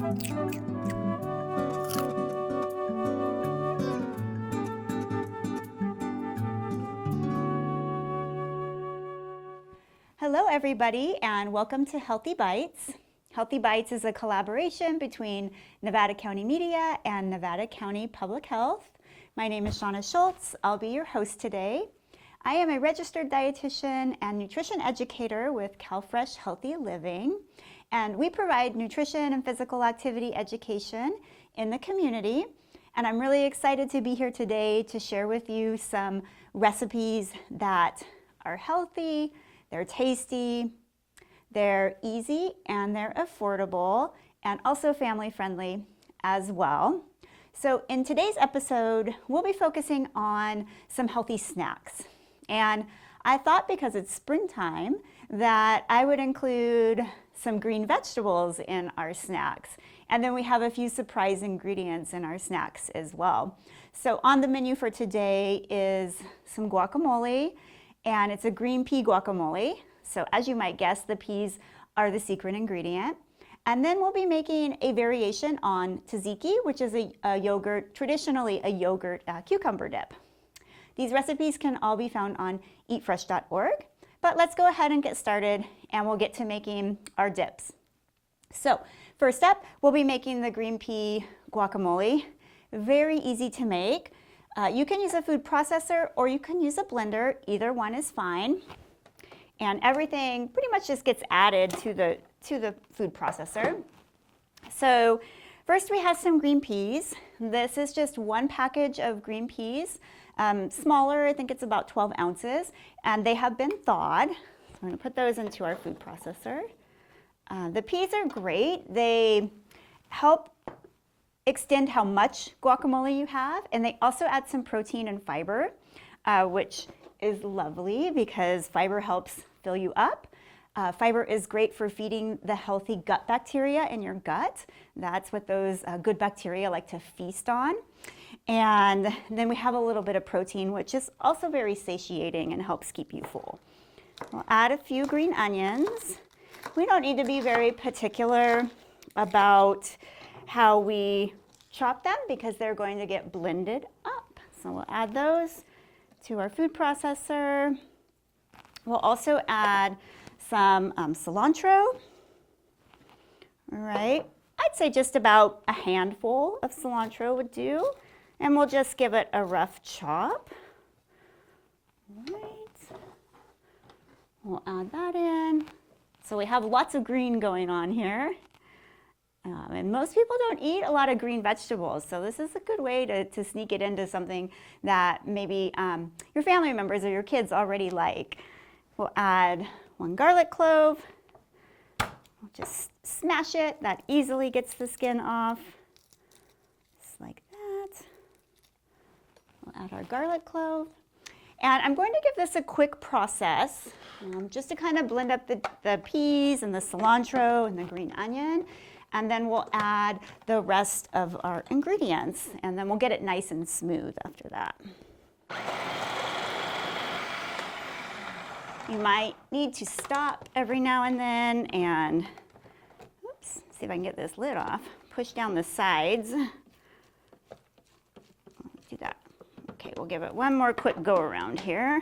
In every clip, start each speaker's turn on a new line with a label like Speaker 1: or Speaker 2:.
Speaker 1: Hello everybody, and welcome to Healthy Bites. Healthy Bites is a collaboration between Nevada County Media and Nevada County Public Health. My name is Shauna Schultz. I'll be your host today. I am a registered dietitian and nutrition educator with CalFresh Healthy Living, and we provide nutrition and physical activity education in the community. And I'm really excited to be here today to share with you some recipes that are healthy, they're tasty, they're easy, and they're affordable, and also family friendly as well. So in today's episode, we'll be focusing on some healthy snacks. And I thought because it's springtime that I would include some green vegetables in our snacks. And then we have a few surprise ingredients in our snacks as well. So on the menu for today is some guacamole, and it's a green pea guacamole. So as you might guess, the peas are the secret ingredient. And then we'll be making a variation on tzatziki, which is a yogurt, traditionally a yogurt cucumber dip. These recipes can all be found on eatfresh.org. But let's go ahead and get started, and we'll get to making our dips. So first up, we'll be making the green pea guacamole. Very easy to make. You can use a food processor or you can use a blender. Either one is fine. And everything pretty much just gets added to the food processor. So first we have some green peas. This is just one package of green peas. Smaller, I think it's about 12 ounces. And they have been thawed. So I'm going to put those into our food processor. The peas are great. They help extend how much guacamole you have, and they also add some protein and fiber, which is lovely because fiber helps fill you up. Fiber is great for feeding the healthy gut bacteria in your gut. That's what those good bacteria like to feast on. And then we have a little bit of protein, which is also very satiating and helps keep you full. We'll add a few green onions. We don't need to be very particular about how we chop them because they're going to get blended up. So we'll add those to our food processor. We'll also add some cilantro. All right, I'd say just about a handful of cilantro would do. And we'll just give it a rough chop. All right, we'll add that in. So we have lots of green going on here. And most people don't eat a lot of green vegetables, so this is a good way to sneak it into something that maybe your family members or your kids already like. We'll add one garlic clove. We'll just smash it. That easily gets the skin off, just like that. We'll add our garlic clove. And I'm going to give this a quick process just to kind of blend up the peas and the cilantro and the green onion. And then we'll add the rest of our ingredients, and then we'll get it nice and smooth after that. You might need to stop every now and then and, oops, see if I can get this lid off. Push down the sides. Do that. Okay, we'll give it one more quick go around here.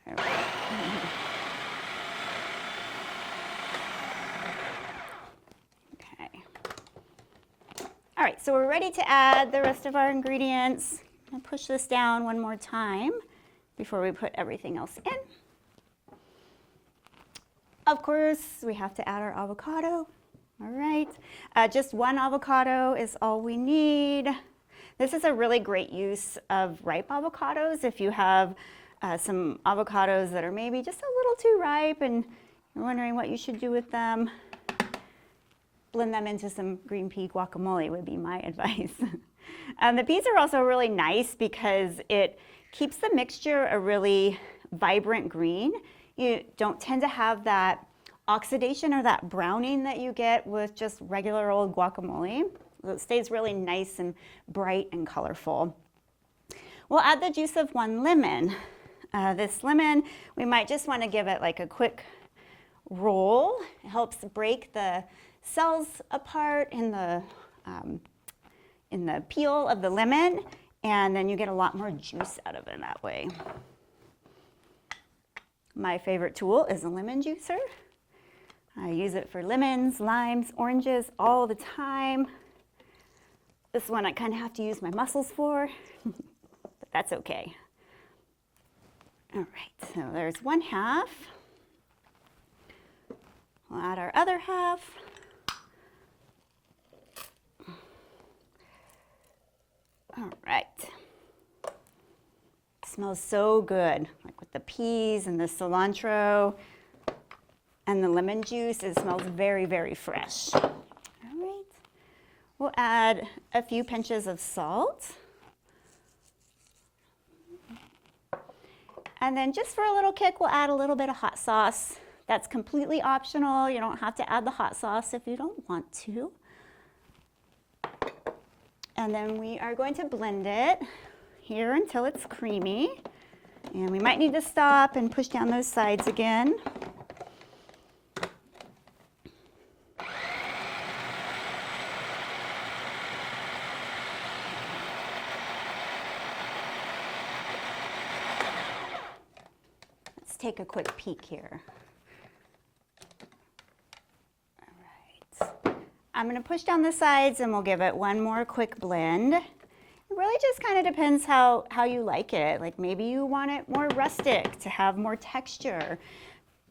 Speaker 1: There we go. All right, so we're ready to add the rest of our ingredients. I'm going to push this down one more time before we put everything else in. Of course, we have to add our avocado. All right, just one avocado is all we need. This is a really great use of ripe avocados. If you have some avocados that are maybe just a little too ripe and you're wondering what you should do with them, blend them into some green pea guacamole would be my advice. The peas are also really nice because it keeps the mixture a really vibrant green. You don't tend to have that oxidation or that browning that you get with just regular old guacamole. It stays really nice and bright and colorful. We'll add the juice of one lemon. This lemon, we might just want to give it like a quick roll. It helps break the cells apart in the peel of the lemon, and then you get a lot more juice out of it that way. My favorite tool is a lemon juicer. I use it for lemons, limes, oranges all the time. This one I kind of have to use my muscles for, but that's okay. All right, so there's 1/2. We'll add our other half. All right. Smells so good, like with the peas and the cilantro and the lemon juice. It smells very, very fresh. All right. We'll add a few pinches of salt. And then just for a little kick, we'll add a little bit of hot sauce. That's completely optional. You don't have to add the hot sauce if you don't want to. And then we are going to blend it here until it's creamy. And we might need to stop and push down those sides again. Let's take a quick peek here. I'm going to push down the sides and we'll give it one more quick blend. It really just kind of depends how you like it. Like maybe you want it more rustic to have more texture.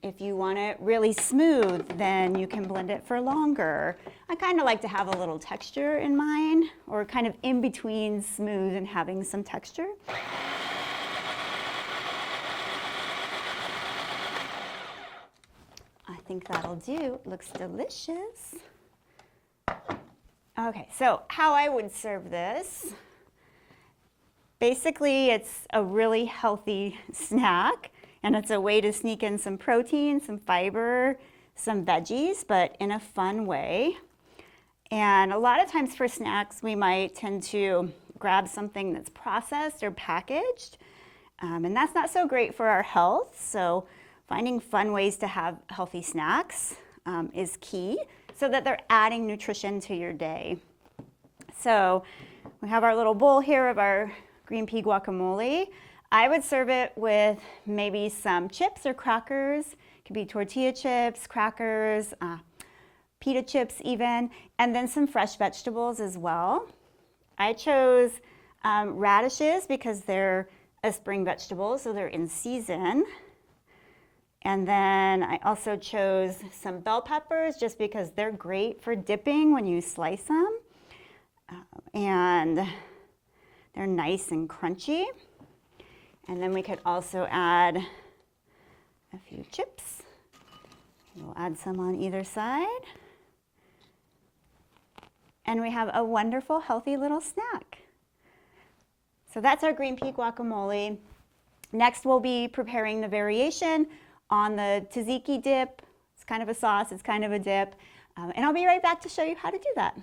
Speaker 1: If you want it really smooth, then you can blend it for longer. I kind of like to have a little texture in mine, or kind of in between smooth and having some texture. I think that'll do. It looks delicious. Okay, so how I would serve this, basically it's a really healthy snack, and it's a way to sneak in some protein, some fiber, some veggies, but in a fun way. And a lot of times for snacks, we might tend to grab something that's processed or packaged, and that's not so great for our health. So finding fun ways to have healthy snacks is key, so that they're adding nutrition to your day. So we have our little bowl here of our green pea guacamole. I would serve it with maybe some chips or crackers. It could be tortilla chips, crackers, pita chips even, and then some fresh vegetables as well. I chose radishes because they're a spring vegetable, so they're in season. And then I also chose some bell peppers just because they're great for dipping when you slice them. And they're nice and crunchy. And then we could also add a few chips. We'll add some on either side. And we have a wonderful, healthy little snack. So that's our green pea guacamole. Next, we'll be preparing the variation on the tzatziki dip. It's kind of a sauce, it's kind of a dip. And I'll be right back to show you how to do that.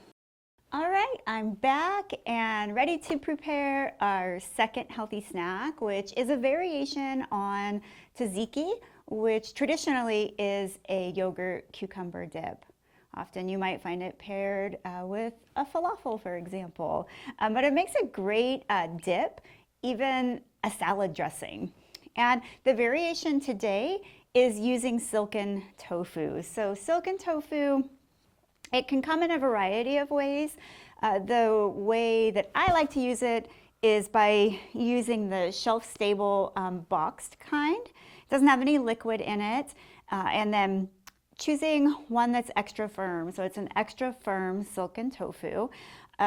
Speaker 1: All right, I'm back and ready to prepare our second healthy snack, which is a variation on tzatziki, which traditionally is a yogurt cucumber dip. Often you might find it paired with a falafel, for example. But it makes a great dip, even a salad dressing. And the variation today is using silken tofu. So silken tofu, it can come in a variety of ways. The way that I like to use it is by using the shelf-stable boxed kind. It doesn't have any liquid in it. And then choosing one that's extra firm. So it's an extra firm silken tofu.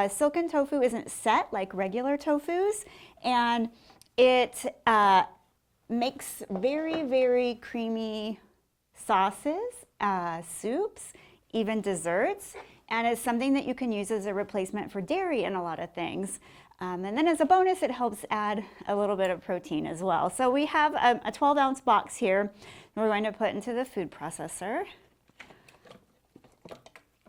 Speaker 1: Silken tofu isn't set like regular tofus, and it makes very, very creamy sauces, soups, even desserts, and it's something that you can use as a replacement for dairy in a lot of things. And then as a bonus, it helps add a little bit of protein as well. So we have a 12-ounce box here we're going to put into the food processor.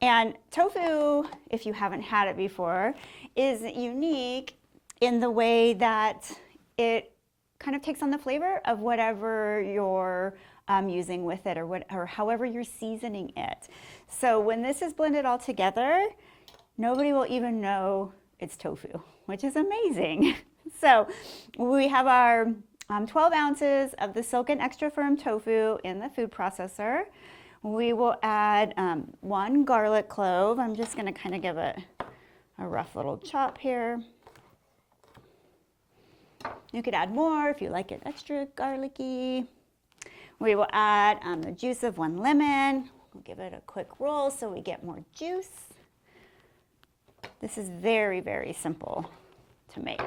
Speaker 1: And tofu, if you haven't had it before, is unique in the way that it kind of takes on the flavor of whatever your using with it, or however you're seasoning it. So when this is blended all together, nobody will even know it's tofu, which is amazing. So we have our 12 ounces of the silken extra firm tofu in the food processor. We will add 1 garlic clove. I'm just going to kind of give it a rough little chop here. You could add more if you like it extra garlicky. We will add the juice of 1 lemon. We'll give it a quick roll so we get more juice. This is very, very simple to make,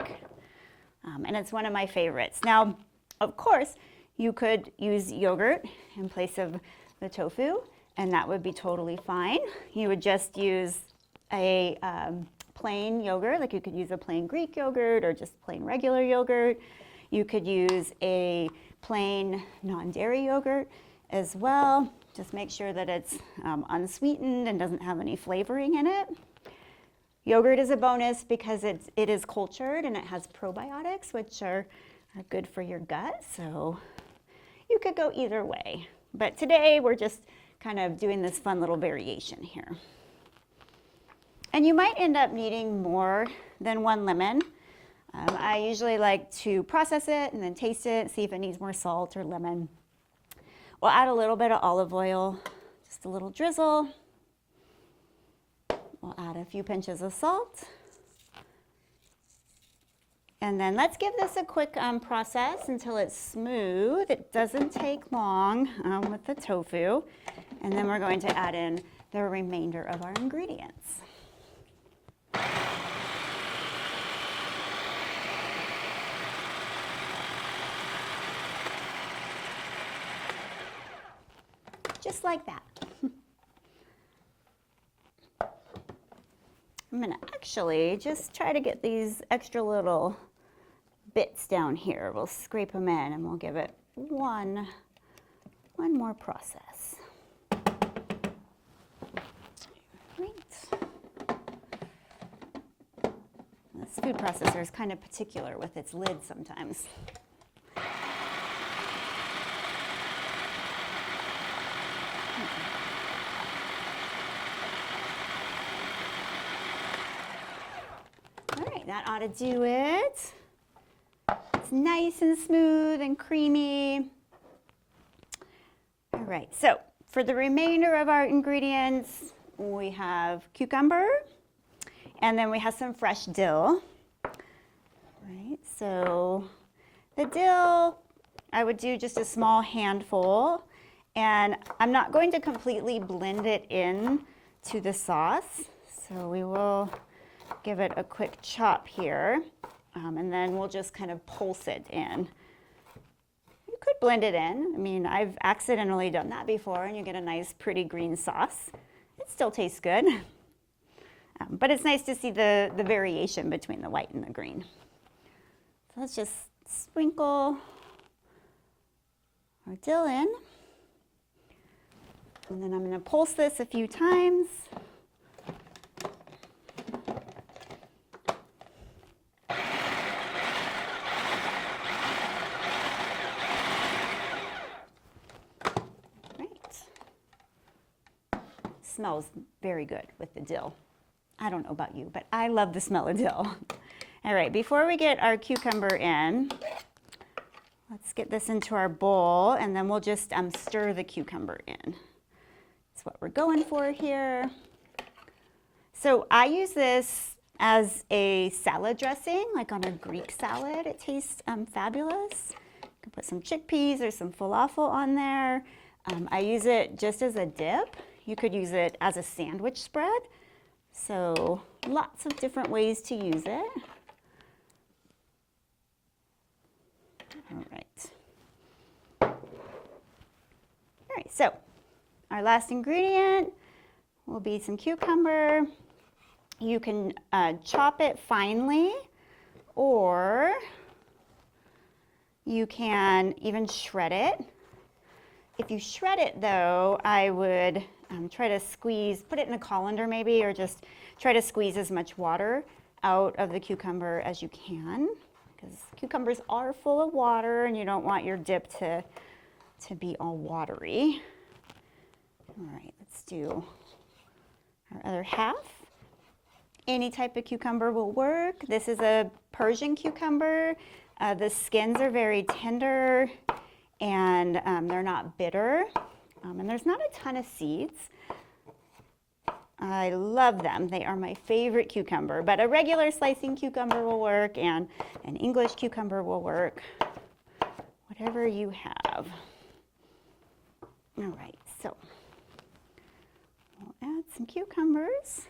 Speaker 1: and it's one of my favorites. Now, of course, you could use yogurt in place of the tofu, and that would be totally fine. You would just use a plain yogurt, like you could use a plain Greek yogurt or just plain regular yogurt. You could use a plain non-dairy yogurt as well. Just make sure that it's unsweetened and doesn't have any flavoring in it. Yogurt is a bonus because it is cultured and it has probiotics, which are good for your gut. So you could go either way. But today we're just kind of doing this fun little variation here. And you might end up needing more than 1 lemon. I usually like to process it and then taste it, see if it needs more salt or lemon. We'll add a little bit of olive oil, just a little drizzle. We'll add a few pinches of salt. And then let's give this a quick process until it's smooth. It doesn't take long with the tofu. And then we're going to add in the remainder of our ingredients. Just like that. I'm going to actually just try to get these extra little bits down here. We'll scrape them in and we'll give it one more process. Right. This food processor is kind of particular with its lid sometimes. That ought to do it. It's nice and smooth and creamy. All right, so for the remainder of our ingredients, we have cucumber, and then we have some fresh dill. Right, so the dill, I would do just a small handful, and I'm not going to completely blend it in to the sauce, so we will give it a quick chop here, and then we'll just kind of pulse it in. You could blend it in. I mean, I've accidentally done that before, and you get a nice, pretty green sauce. It still tastes good, but it's nice to see the variation between the white and the green. So let's just sprinkle our dill in, and then I'm going to pulse this a few times. Smells very good with the dill. I don't know about you, but I love the smell of dill. All right, before we get our cucumber in, let's get this into our bowl, and then we'll just stir the cucumber in. That's what we're going for here. So I use this as a salad dressing, like on a Greek salad. It tastes fabulous. You can put some chickpeas or some falafel on there. I use it just as a dip. You could use it as a sandwich spread. So lots of different ways to use it. All right. All right, so our last ingredient will be some cucumber. You can chop it finely, or you can even shred it. If you shred it though, I would try to squeeze, put it in a colander maybe, or just try to squeeze as much water out of the cucumber as you can, because cucumbers are full of water and you don't want your dip to to be all watery. All right, let's do our other half. Any type of cucumber will work. This is a Persian cucumber. The skins are very tender and they're not bitter. And there's not a ton of seeds. I love them. They are my favorite cucumber, but a regular slicing cucumber will work and an English cucumber will work. Whatever you have. All right, so we'll add some cucumbers.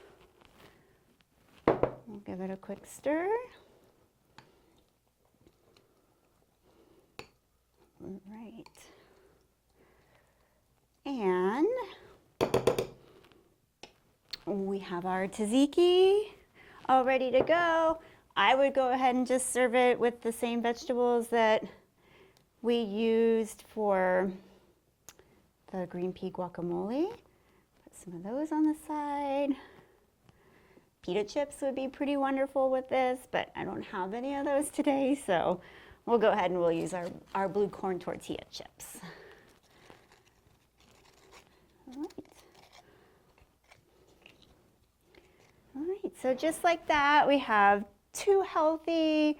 Speaker 1: We'll give it a quick stir. All right. And we have our tzatziki all ready to go. I would go ahead and just serve it with the same vegetables that we used for the green pea guacamole. Put some of those on the side. Pita chips would be pretty wonderful with this, but I don't have any of those today, so we'll go ahead and we'll use our blue corn tortilla chips. All right. All right, so just like that, we have 2 healthy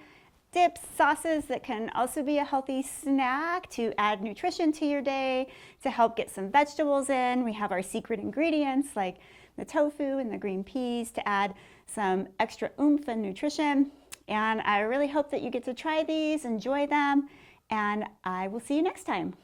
Speaker 1: dips, sauces that can also be a healthy snack to add nutrition to your day, to help get some vegetables in. We have our secret ingredients like the tofu and the green peas to add some extra oomph and nutrition. And I really hope that you get to try these, enjoy them, and I will see you next time.